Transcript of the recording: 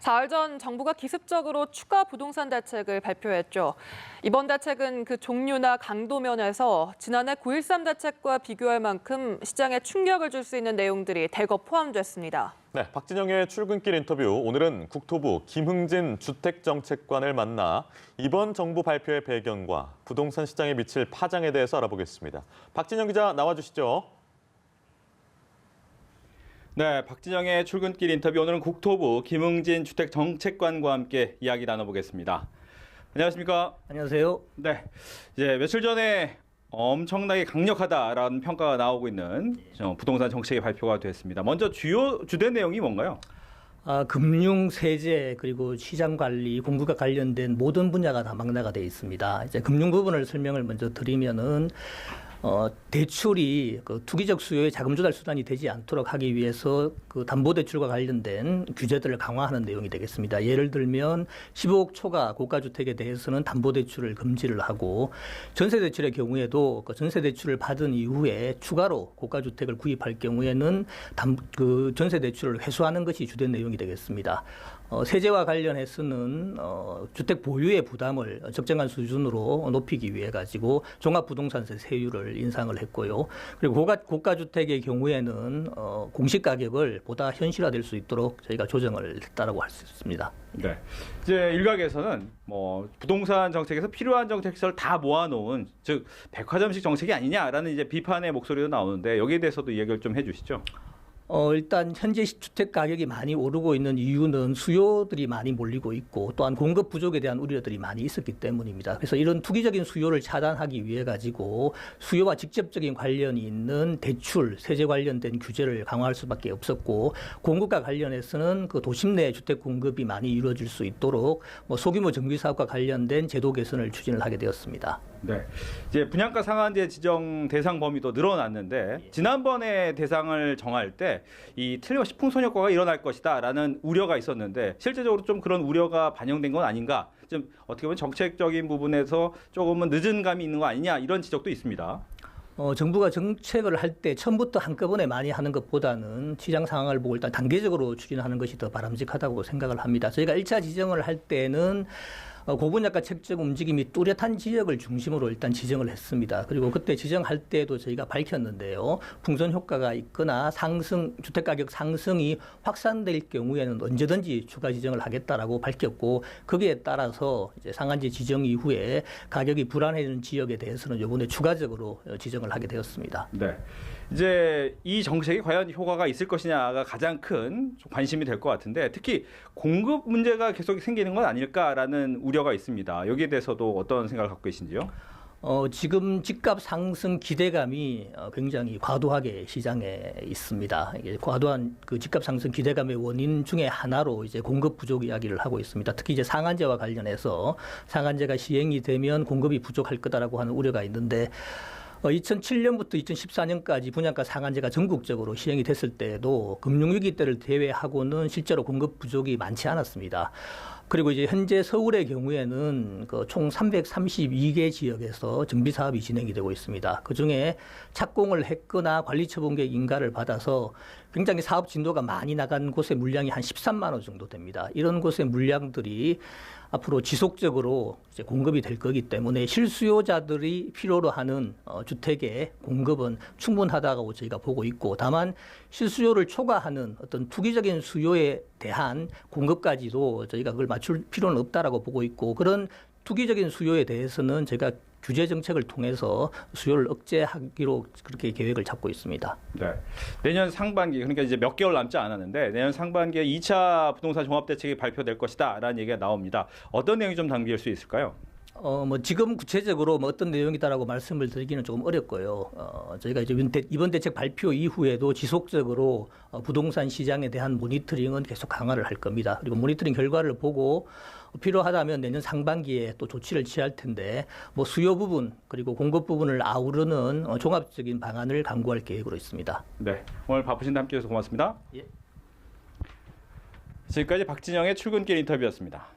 사흘 전 정부가 기습적으로 추가 부동산 대책을 발표했죠. 이번 대책은 그 종류나 강도 면에서 지난해 9.13 대책과 비교할 만큼 시장에 충격을 줄 수 있는 내용들이 대거 포함됐습니다. 네, 박진영의 출근길 인터뷰. 오늘은 국토부 김흥진 주택정책관을 만나 이번 정부 발표의 배경과 부동산 시장에 미칠 파장에 대해서 알아보겠습니다. 박진영 기자 나와주시죠. 네, 박진영의 출근길 인터뷰. 오늘은 국토부 김흥진 주택정책관과 함께 이야기 나눠보겠습니다. 안녕하십니까? 안녕하세요. 네, 이제 며칠 전에 엄청나게 강력하다라는 평가가 나오고 있는 부동산 정책의 발표가 됐습니다. 먼저 주된 내용이 뭔가요? 금융, 세제, 그리고 시장 관리, 공급과 관련된 모든 분야가 다 망라가 되어 있습니다. 이제 금융 부분을 설명을 먼저 드리면은 대출이 그 투기적 수요의 자금 조달 수단이 되지 않도록 하기 위해서 그 담보대출과 관련된 규제들을 강화하는 내용이 되겠습니다. 예를 들면 15억 초과 고가주택에 대해서는 담보대출을 금지를 하고 전세대출의 경우에도 그 전세대출을 받은 이후에 추가로 고가주택을 구입할 경우에는 그 전세대출을 회수하는 것이 주된 내용이 되겠습니다. 세제와 관련해서는 주택 보유의 부담을 적정한 수준으로 높이기 위해 가지고 종합부동산세 세율을 인상을 했고요. 그리고 고가주택의 경우에는 공시 가격을 보다 현실화될 수 있도록 저희가 조정을 했다라고 할 수 있습니다. 네, 이제 일각에서는 부동산 정책에서 필요한 정책을 다 모아놓은 즉 백화점식 정책이 아니냐라는 이제 비판의 목소리도 나오는데 여기에 대해서도 이야기를 좀 해주시죠. 일단 현재 주택 가격이 많이 오르고 있는 이유는 수요들이 많이 몰리고 있고 또한 공급 부족에 대한 우려들이 많이 있었기 때문입니다. 그래서 이런 투기적인 수요를 차단하기 위해 가지고 수요와 직접적인 관련이 있는 대출, 세제 관련된 규제를 강화할 수밖에 없었고 공급과 관련해서는 그 도심 내 주택 공급이 많이 이루어질 수 있도록 소규모 정비 사업과 관련된 제도 개선을 추진을 하게 되었습니다. 네, 이제 분양가 상한제 지정 대상 범위도 늘어났는데 지난번에 대상을 정할 때 이 틀림없이 풍선 효과가 일어날 것이다라는 우려가 있었는데 실제적으로 좀 그런 우려가 반영된 건 아닌가? 좀 어떻게 보면 정책적인 부분에서 조금은 늦은 감이 있는 거 아니냐 이런 지적도 있습니다. 정부가 정책을 할 때 처음부터 한꺼번에 많이 하는 것보다는 시장 상황을 보고 일단 단계적으로 추진하는 것이 더 바람직하다고 생각을 합니다. 저희가 1차 지정을 할 때는 고분양가 책정 움직임이 뚜렷한 지역을 중심으로 일단 지정을 했습니다. 그리고 그때 지정할 때도 저희가 밝혔는데요. 풍선 효과가 있거나 주택가격 상승이 확산될 경우에는 언제든지 추가 지정을 하겠다라고 밝혔고 거기에 따라서 이제 상한제 지정 이후에 가격이 불안해지는 지역에 대해서는 이번에 추가적으로 지정을 하게 되었습니다. 네, 이제 이 정책이 과연 효과가 있을 것이냐가 가장 큰 관심이 될 것 같은데 특히 공급 문제가 계속 생기는 건 아닐까라는 우려가 있습니다. 여기에 대해서도 어떤 생각을 갖고 계신지요? 지금 집값 상승 기대감이 굉장히 과도하게 시장에 있습니다. 이게 과도한 그 집값 상승 기대감의 원인 중에 하나로 이제 공급 부족 이야기를 하고 있습니다. 특히 이제 상한제와 관련해서 상한제가 시행이 되면 공급이 부족할 거다라고 하는 우려가 있는데 2007년부터 2014년까지 분양가 상한제가 전국적으로 시행이 됐을 때에도 금융위기 때를 제외하고는 실제로 공급 부족이 많지 않았습니다. 그리고 이제 현재 서울의 경우에는 그 총 332개 지역에서 정비 사업이 진행이 되고 있습니다. 그중에 착공을 했거나 관리처분계획 인가를 받아서 굉장히 사업 진도가 많이 나간 곳의 물량이 한 13만 호 정도 됩니다. 이런 곳의 물량들이 앞으로 지속적으로 이제 공급이 될 거기 때문에 실수요자들이 필요로 하는 주택의 공급은 충분하다고 저희가 보고 있고 다만 실수요를 초과하는 어떤 투기적인 수요에 대한 공급까지도 저희가 그걸 맞출 필요는 없다라고 보고 있고 그런 투기적인 수요에 대해서는 제가 규제 정책을 통해서 수요를 억제하기로 그렇게 계획을 잡고 있습니다. 네, 내년 상반기 그러니까 이제 몇 개월 남지 않았는데 내년 상반기에 2차 부동산 종합대책이 발표될 것이다라는 얘기가 나옵니다. 어떤 내용이 좀 담길 수 있을까요? 지금 구체적으로 어떤 내용이다라고 말씀을 드리기는 조금 어렵고요. 저희가 이제 이번 대책 발표 이후에도 지속적으로 부동산 시장에 대한 모니터링은 계속 강화를 할 겁니다. 그리고 모니터링 결과를 보고 필요하다면 내년 상반기에 또 조치를 취할 텐데 수요 부분 그리고 공급 부분을 아우르는 종합적인 방안을 강구할 계획으로 있습니다. 네, 오늘 바쁘신데 함께해서 고맙습니다. 예. 지금까지 박진영의 출근길 인터뷰였습니다.